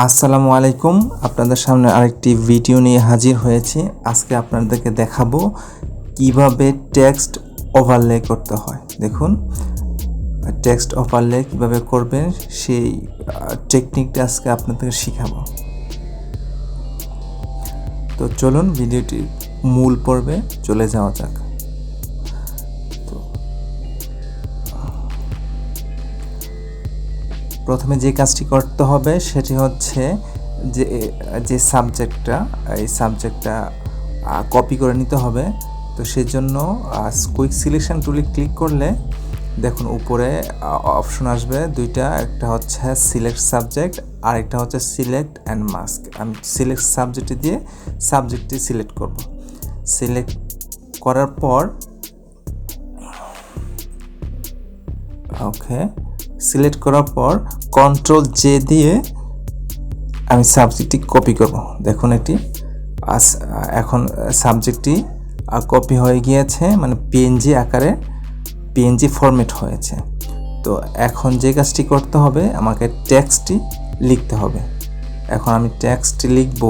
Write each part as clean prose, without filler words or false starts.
আসসালামু আলাইকুম, আপনাদের সামনে আরেকটি ভিডিও নিয়ে হাজির হয়েছি। আজকে আপনাদেরকে দেখাবো কিভাবে টেক্সট ওভারলে করতে হয়। দেখুন, টেক্সট ওভারলে কিভাবে করবেন সেই টেকনিকটা আজকে আপনাদেরকে শেখাবো। তো চলুন ভিডিওটির মূল পর্বে চলে যাওয়া যাক। তো প্রথমে যে কাজটি করতে হবে সেটি হচ্ছে যে সাবজেক্টটা, এই সাবজেক্টটা কপি করে নিতে হবে। তো সেজন্য কুইক সিলেকশন টুলে ক্লিক করলে দেখুন উপরে অপশন আসবে দুইটা, একটা হচ্ছে সিলেক্ট সাবজেক্ট আর একটা হচ্ছে সিলেক্ট অ্যান্ড মাস্ক। আমি সিলেক্ট সাবজেক্টে দিয়ে সাবজেক্টটি সিলেক্ট করব। সিলেক্ট করার পর সিলেক্ট করার পর কন্ট্রোল জে দিয়ে আমি সাবজেক্টটি কপি করব। দেখুন এটি এখন সাবজেক্টটি কপি হয়ে গিয়েছে, মানে পিএনজি আকারে পিএনজি ফরম্যাট হয়েছে। তো এখন যে কাজটি করতে হবে, আমাকে টেক্সটটি লিখতে হবে। এখন আমি টেক্সটটি লিখব।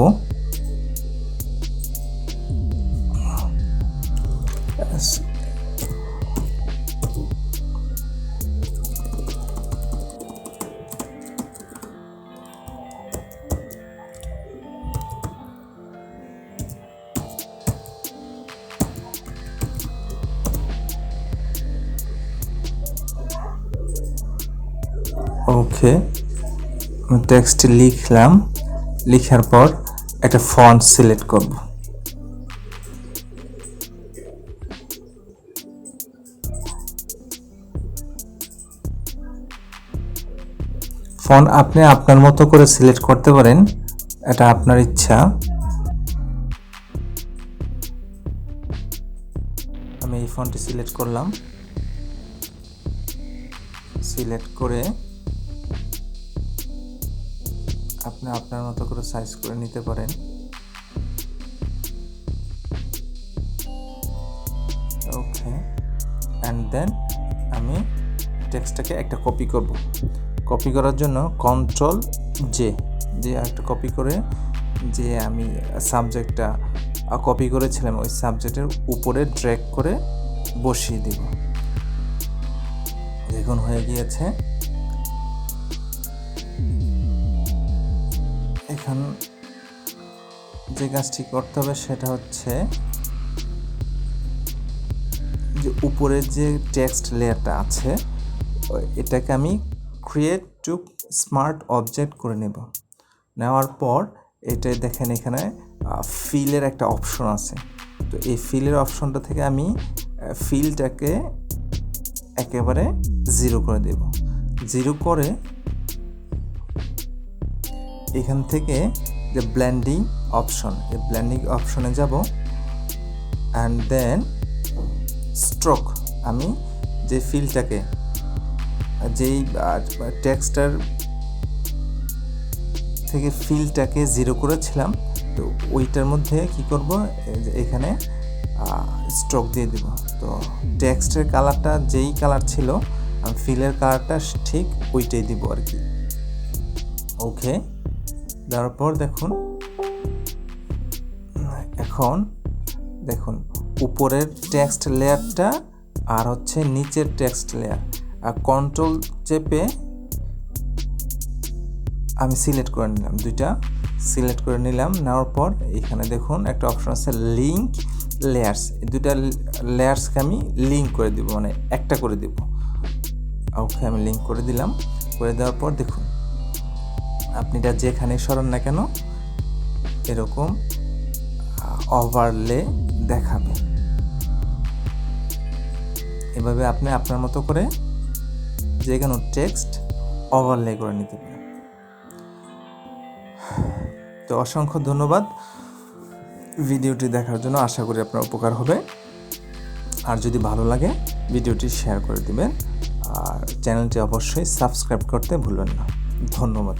ওকে, টেক্সটটি লিখলাম। লিখার পর একটা ফন্ট সিলেক্ট করব। ফন্ট আপনি আপনার মতো করে সিলেক্ট করতে পারেন, এটা আপনার ইচ্ছা। আমি এই ফন্টটি সিলেক্ট করলাম। সিলেক্ট করে আপনি আপনার মতো করে সাইজ করে নিতে পারেন। ওকে, অ্যান্ড দেন আমি টেক্সটটাকে একটা কপি করব। কপি করার জন্য কন্ট্রোল জে একটা কপি করে যে আমি সাবজেক্টটা কপি করেছিলাম ওই সাবজেক্টের উপরে ড্র্যাগ করে বসিয়ে দিব। দেখুন হয়ে গিয়েছে। এখন যে কাজটি করতে হবে সেটা হচ্ছে যে উপরের যে টেক্সট লেয়ারটা আছে এটাকে আমি ক্রিয়েট টু স্মার্ট অবজেক্ট করে নেব। নেওয়ার পর এটাই দেখেন এখানে ফিলের একটা অপশন আছে। তো এই ফিলের অপশনটা থেকে আমি ফিলটাকে একেবারে 0 করে দেব। 0 করে এখান থেকে যে ব্লেন্ডিং অপশন, এই ব্লেন্ডিং অপশনে যাব। অ্যান্ড দেন স্ট্রোক, আমি যে ফিলটাকে যেই টেক্সটার থেকে ফিলটাকে 0 করেছিলাম, তো ওইটার মধ্যে কি করব, এখানে স্ট্রোক দিয়ে দেব। তো টেক্সটের কালারটা যেই কালার ছিল আমি ফিলের কালারটা ঠিক ওইটাই দিব আর কি। ওকে, দেওয়ার পর দেখুন এখন দেখুন উপরের টেক্সট লেয়ারটা আর হচ্ছে নিচের টেক্সট লেয়ার, আর কন্ট্রোল চেপে আমি সিলেক্ট করে নিলাম, দুইটা সিলেক্ট করে নিলাম। নেওয়ার পর এখানে দেখুন একটা অপশন আছে লিঙ্ক লেয়ার্স। এই দুইটা লেয়ার্সকে আমি লিঙ্ক করে দিব, মানে একটা করে দিব। ওকে, আমি লিঙ্ক করে দিলাম। করে দেওয়ার পর দেখুন আপনি এটা যেখানে সরান না কেন এরকম ওভারলে দেখাবে। এভাবে আপনি আপনার মতো করে যে কোনো টেক্সট ওভারলে করে নিতে পারেন। তো অসংখ্য ধন্যবাদ ভিডিওটি দেখার জন্য। আশা করি আপনার উপকার হবে। আর যদি ভালো লাগে ভিডিওটি শেয়ার করে দিবেন, আর চ্যানেলটি অবশ্যই সাবস্ক্রাইব করতে ভুলবেন না। ধন্যবাদ।